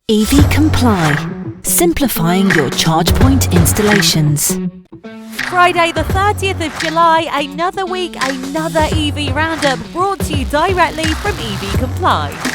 EV Comply, simplifying your charge point installations. Friday the 30th of July, another week, another EV roundup brought to you directly from EV Comply.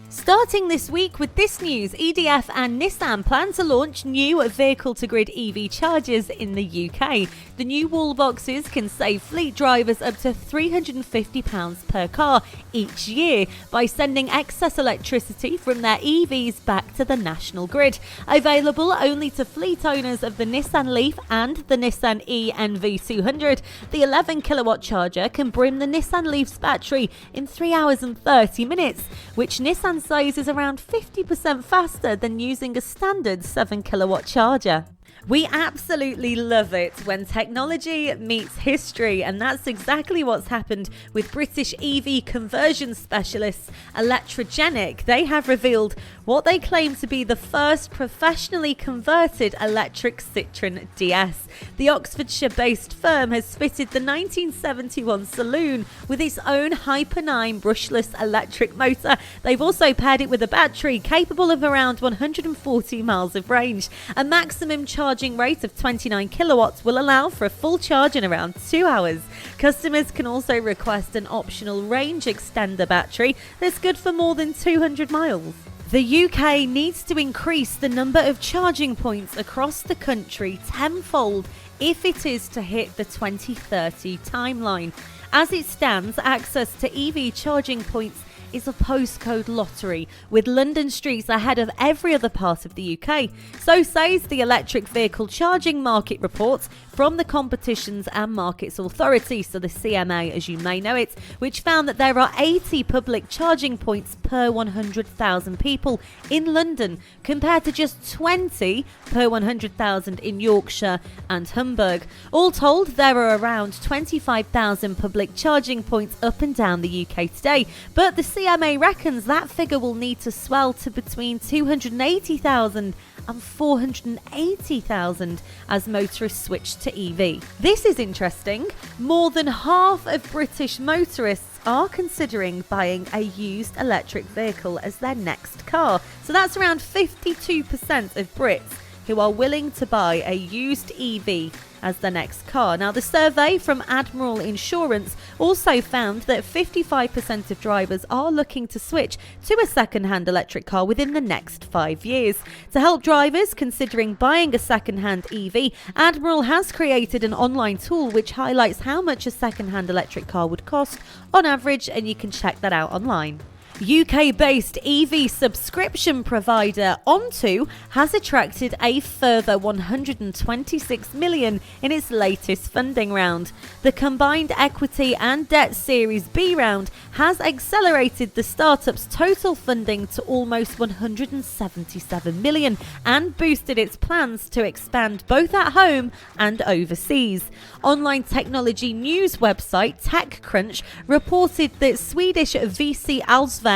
Starting this week with this news, EDF and Nissan plan to launch new vehicle-to-grid EV chargers in the UK. The new wall boxes can save fleet drivers up to £350 per car each year by sending excess electricity from their EVs back to the national grid. Available only to fleet owners of the Nissan Leaf and the Nissan ENV200, the 11-kilowatt charger can brim the Nissan Leaf's battery in 3 hours and 30 minutes, which Nissan says is around 50% faster than using a standard 7-kilowatt charger. We absolutely love it when technology meets history, and that's exactly what's happened with British EV conversion specialists Electrogenic. They have revealed what they claim to be the first professionally converted electric Citroën DS. The Oxfordshire-based firm has fitted the 1971 saloon with its own Hyper-9 brushless electric motor. They've also paired it with a battery capable of around 140 miles of range. A maximum charging rate of 29 kilowatts will allow for a full charge in around 2 hours. Customers can also request an optional range extender battery that's good for more than 200 miles. The UK needs to increase the number of charging points across the country tenfold if it is to hit the 2030 timeline. As it stands, access to EV charging points is a postcode lottery, with London streets ahead of every other part of the UK. So says the Electric Vehicle Charging Market Report from the Competitions and Markets Authority, so the CMA as you may know it, which found that there are 80 public charging points per 100,000 people in London, compared to just 20 per 100,000 in Yorkshire and Hamburg. All told, there are around 25,000 public charging points up and down the UK today, but the CMA reckons that figure will need to swell to between 280,000 and 480,000 as motorists switch to EV. This is interesting. More than half of British motorists are considering buying a used electric vehicle as their next car. So that's around 52% of Brits who are willing to buy a used EV as the next car. Now, the survey from Admiral Insurance also found that 55% of drivers are looking to switch to a second-hand electric car within the next 5 years. To help drivers considering buying a second-hand EV, Admiral has created an online tool which highlights how much a second-hand electric car would cost on average, and you can check that out online. UK-based EV subscription provider Onto has attracted a further 126 million in its latest funding round. The combined equity and debt Series B round has accelerated the startup's total funding to almost 177 million and boosted its plans to expand both at home and overseas. Online technology news website TechCrunch reported that Swedish VC Alsvan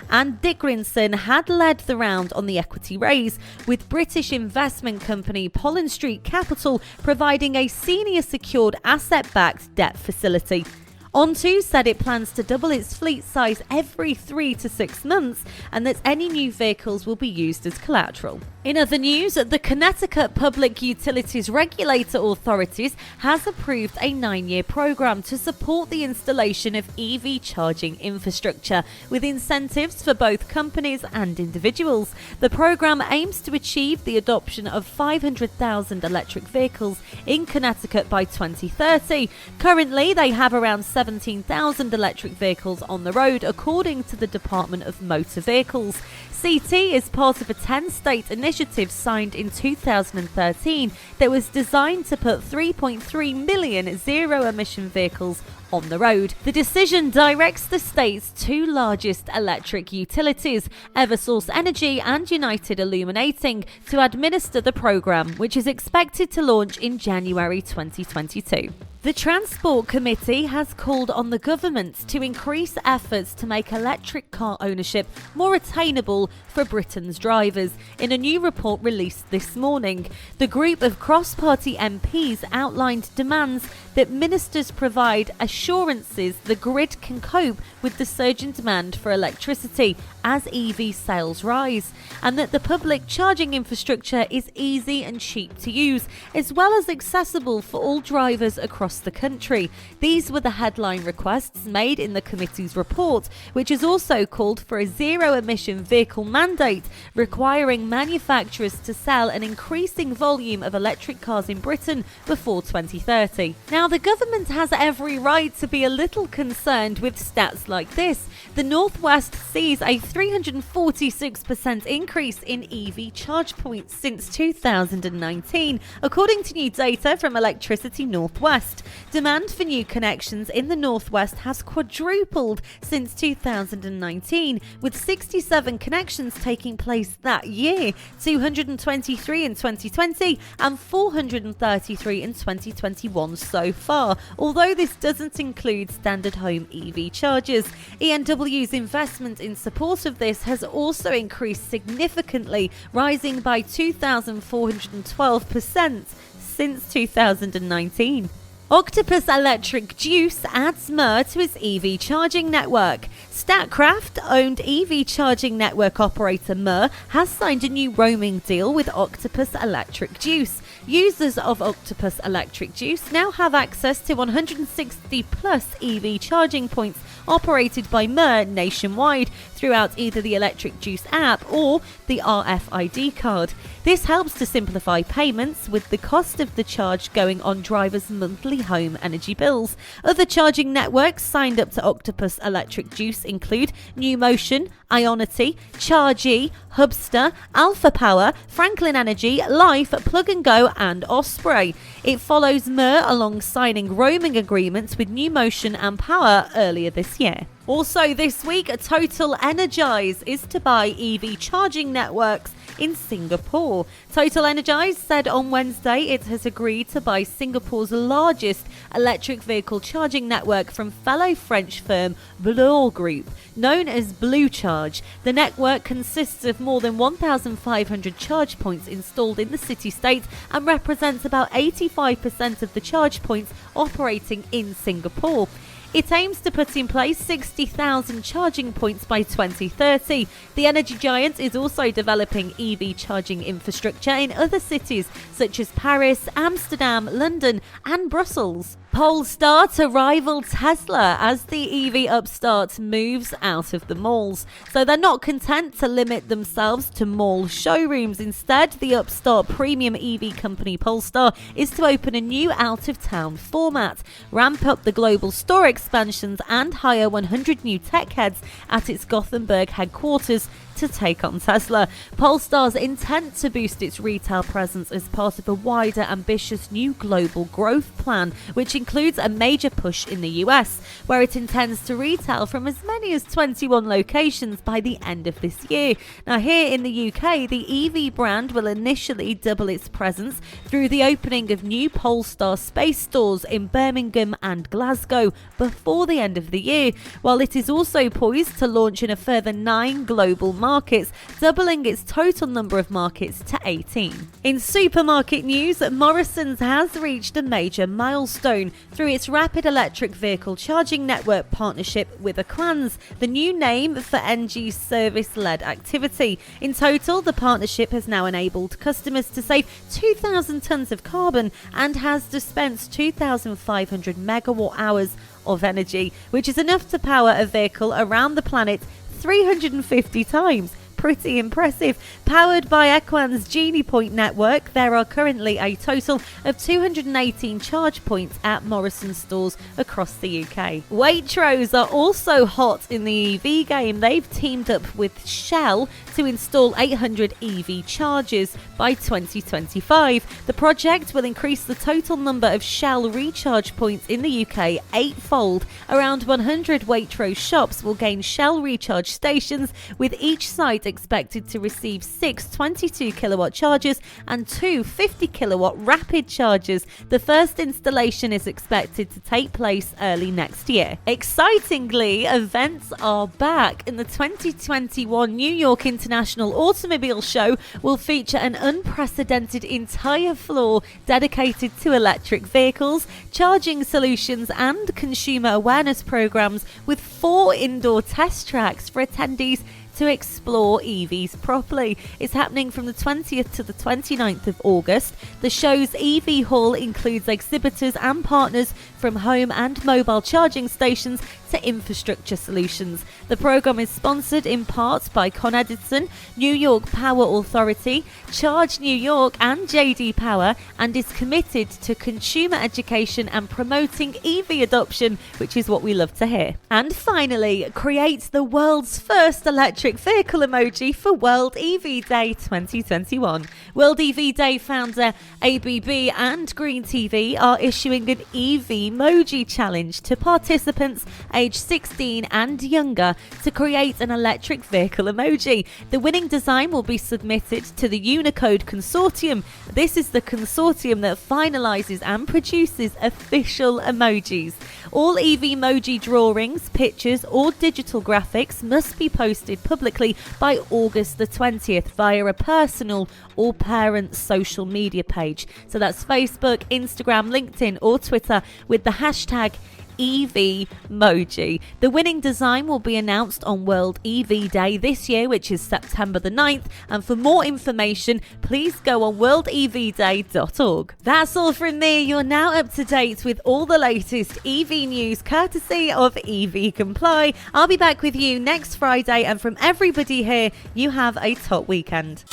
and Dickinson had led the round on the equity raise, with British investment company Pollen Street Capital providing a senior secured asset-backed debt facility. Onto said it plans to double its fleet size every 3 to 6 months and that any new vehicles will be used as collateral. In other news, the Connecticut Public Utilities Regulator Authorities has approved a 9-year program to support the installation of EV charging infrastructure, with incentives for both companies and individuals. The program aims to achieve the adoption of 500,000 electric vehicles in Connecticut by 2030. Currently, they have around 17,000 electric vehicles on the road, according to the Department of Motor Vehicles. CT is part of a 10-state initiative signed in 2013 that was designed to put 3.3 million zero-emission vehicles on the road. The decision directs the state's two largest electric utilities, Eversource Energy and United Illuminating, to administer the program, which is expected to launch in January 2022. The Transport Committee has called on the government to increase efforts to make electric car ownership more attainable for Britain's drivers. In a new report released this morning, the group of cross-party MPs outlined demands that ministers provide assurances the grid can cope with the surge in demand for electricity as EV sales rise, and that the public charging infrastructure is easy and cheap to use, as well as accessible for all drivers across the country. These were the headline requests made in the committee's report, which has also called for a zero-emission vehicle mandate, requiring manufacturers to sell an increasing volume of electric cars in Britain before 2030. Now, the government has every right to be a little concerned with stats like this. The North West sees a 346% increase in EV charge points since 2019, according to new data from Electricity North West. Demand for new connections in the North West has quadrupled since 2019, with 67 connections taking place that year, 223 in 2020 and 433 in 2021 so far, although this doesn't include standard home EV chargers. ENW's investment in support of this has also increased significantly, rising by 2,412% since 2019. Octopus Electric Juice adds more to its EV charging network. Statkraft-owned EV charging network operator Mer has signed a new roaming deal with Octopus Electric Juice. Users of Octopus Electric Juice now have access to 160 plus EV charging points operated by Mer nationwide throughout either the Electric Juice app or the RFID card. This helps to simplify payments, with the cost of the charge going on drivers' monthly home energy bills. Other charging networks signed up to Octopus Electric Juice include New Motion, Ionity, Charge, Upstart, Alpha Power, Franklin Energy, Life, Plug and Go and Osprey. It follows Mer along signing roaming agreements with New Motion and Power earlier this year. Also this week, TotalEnergies is to buy EV charging networks in Singapore. TotalEnergies said on Wednesday it has agreed to buy Singapore's largest electric vehicle charging network from fellow French firm Blue Group, known as Blue Charge. The network consists of more than 1,500 charge points installed in the city-state and represents about 85% of the charge points operating in Singapore. It aims to put in place 60,000 charging points by 2030. The energy giant is also developing EV charging infrastructure in other cities such as Paris, Amsterdam, London and Brussels. Polestar to rival Tesla as the EV upstart moves out of the malls. So they're not content to limit themselves to mall showrooms. Instead, the upstart premium EV company Polestar is to open a new out-of-town format, ramp up the global store expansions and hire 100 new tech heads at its Gothenburg headquarters to take on Tesla. Polestar's intent to boost its retail presence as part of a wider, ambitious new global growth plan, which includes a major push in the US, where it intends to retail from as many as 21 locations by the end of this year. Now, here in the UK, the EV brand will initially double its presence through the opening of new Polestar space stores in Birmingham and Glasgow before the end of the year, while it is also poised to launch in a further 9 global markets, doubling its total number of markets to 18. In supermarket news, Morrisons has reached a major milestone through its rapid electric vehicle charging network partnership with Equans, the new name for Energi's service-led activity. In total, the partnership has now enabled customers to save 2,000 tonnes of carbon and has dispensed 2,500 megawatt hours of energy, which is enough to power a vehicle around the planet 350 times. Pretty impressive. Powered by Equans' Genie Point network, there are currently a total of 218 charge points at Morrisons stores across the UK. Waitrose are also hot in the EV game. They've teamed up with Shell to install 800 EV chargers by 2025. The project will increase the total number of Shell recharge points in the UK eightfold. Around 100 Waitrose shops will gain Shell recharge stations, with each site expected to receive 6 22 kilowatt chargers and 2 50 kilowatt rapid chargers. The first installation is expected to take place early next year. Excitingly, events are back, and the 2021 New York International Automobile Show will feature an unprecedented entire floor dedicated to electric vehicles, charging solutions and consumer awareness programs, with 4 indoor test tracks for attendees to explore EVs properly. It's happening from the 20th to the 29th of August. The show's EV hall includes exhibitors and partners from home and mobile charging stations to infrastructure solutions. The program is sponsored in part by Con Edison, New York Power Authority, Charge New York and JD Power, and is committed to consumer education and promoting EV adoption, which is what we love to hear. And finally, create the world's first electric vehicle emoji for World EV Day 2021. World EV Day founder ABB and Green TV are issuing an EV Emoji challenge to participants aged 16 and younger to create an electric vehicle emoji. The winning design will be submitted to the Unicode Consortium. This is the consortium that finalizes and produces official emojis. All EV emoji drawings, pictures or digital graphics must be posted publicly by August the 20th via a personal or parent social media page. So that's Facebook, Instagram, LinkedIn or Twitter with the hashtag EVmoji. The winning design will be announced on World EV Day this year, which is September the 9th. And for more information, please go on worldevday.org. That's all from me. You're now up to date with all the latest EV news, courtesy of EV Comply. I'll be back with you next Friday, and from everybody here, you have a top weekend.